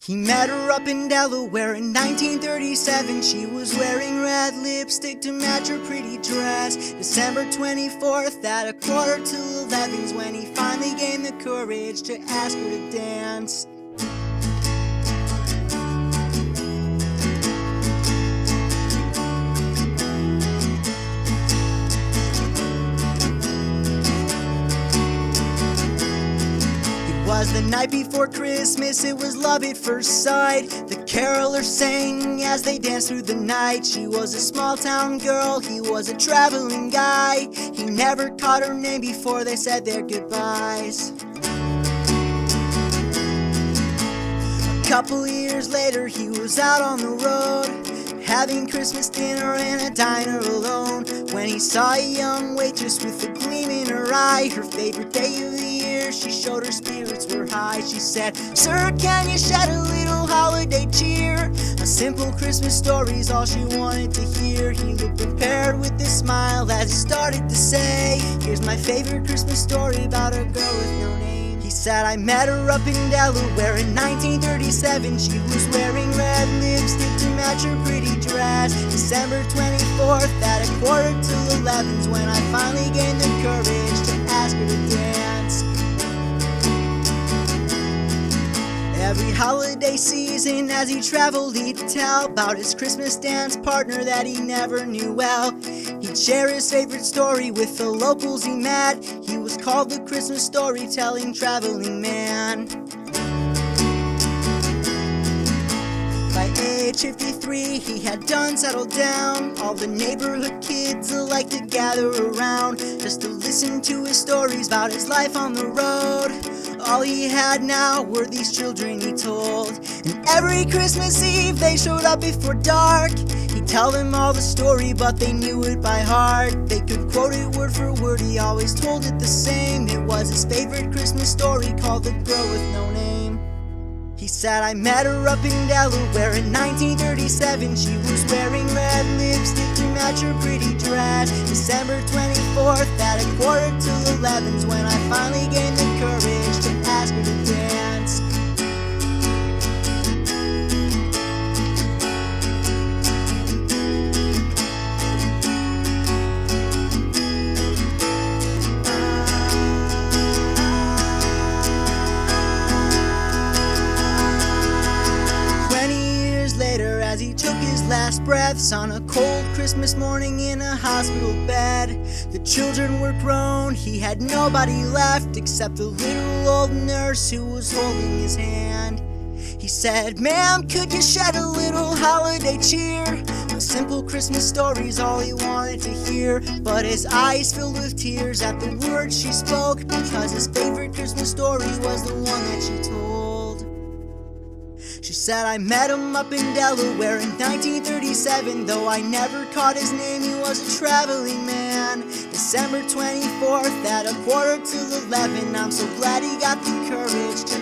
He met her up in Delaware in 1937. She was wearing red lipstick to match her pretty dress. December 24th at 11:45 when he finally gained the courage to ask her to dance. It was the night before Christmas, it was love at first sight. The carolers sang as they danced through the night. She was a small town girl, he was a traveling guy. He never caught her name before they said their goodbyes. A couple years later, he was out on the road, having Christmas dinner in a diner alone, when he saw a young waitress with a gleam in her eye. Her favorite day of the year, she showed her spirits were high. She said, "Sir, can you shed a little holiday cheer?" A simple Christmas story's all she wanted to hear. He looked prepared with a smile as he started to say, "Here's my favorite Christmas story about a girl with no name." He said, "I met her up in Delaware in 1937. She was wearing red lipstick to match her pretty dress. December 24th at 11:45 when I finally gained the courage to ask her to dance." Every holiday season as he traveled, he'd tell about his Christmas dance partner that he never knew well. He'd share his favorite story with the locals he met. He was called the Christmas storytelling traveling man. By age 53, he had done settled down. All the neighborhood kids liked to gather around just to listen to his stories about his life on the road. All he had now were these children, he told, and every Christmas Eve they showed up before dark. He'd tell them all the story, but they knew it by heart. They could quote it word for word, he always told it the same. It was his favorite Christmas story, called The Girl with No Name. He said, "I met her up in Delaware in 1937. She was wearing red lipstick to match her pretty dress. December 24th at 11:45 when I finally gained the courage to ask her to dance." As he took his last breaths on a cold Christmas morning in a hospital bed, the children were grown, he had nobody left except the little old nurse who was holding his hand. He said, "Ma'am, could you shed a little holiday cheer?" A simple Christmas story's all he wanted to hear, but his eyes filled with tears at the words she spoke, because his favorite Christmas story was the one that she told. She said, "I met him up in Delaware in 1937. Though I never caught his name, he was a traveling man. December 24th at 11:45. I'm so glad he got the courage to